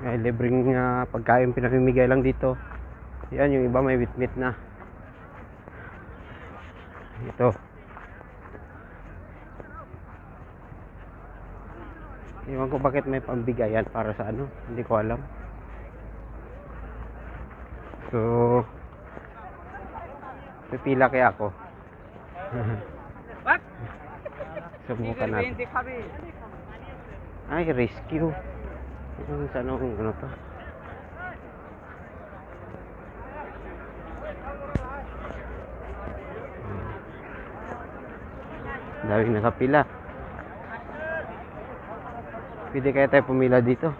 Libreng pagkain pinamimigay lang dito. Yan, yung iba may witmit na. Ito. Iwan ko bakit may pambigayan para sa ano, hindi ko alam. So, pipila kaya ako. Subukan natin. Ay, rescue. Sa ano to? Daming nakapila. Pwede kaya tayo pumila dito.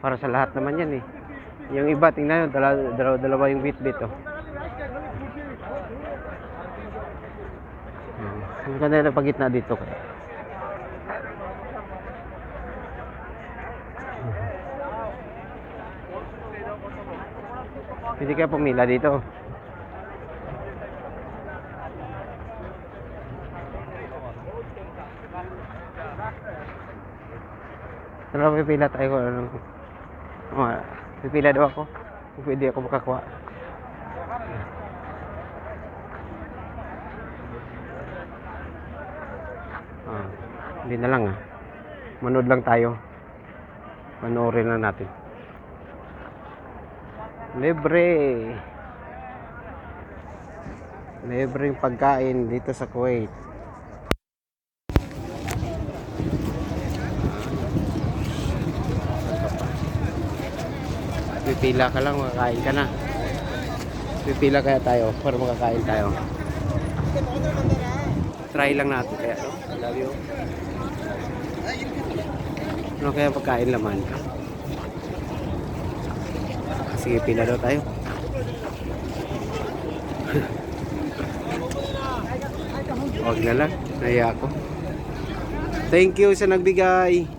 Para sa lahat naman yan eh. Yung iba, tingnan nyo, dalawa yung bit-bit oh. Yung kanila pagitna dito kaya. Pwede kaya pumila dito. Tara, pipila tayo kung ano. Pipila daw ako. Pwede ako makakuha. Hindi na lang manood lang tayo. Panoorin lang natin. Libre yung pagkain dito sa Kuwait. Pipila ka lang, makakain ka na. Pipila kaya tayo para makakain tayo. Try lang natin kaya, no? I love you. Ano kaya pagkain laman? Sige, pila daw tayo. Huwag na lang, naiya ako. Thank you sa nagbigay.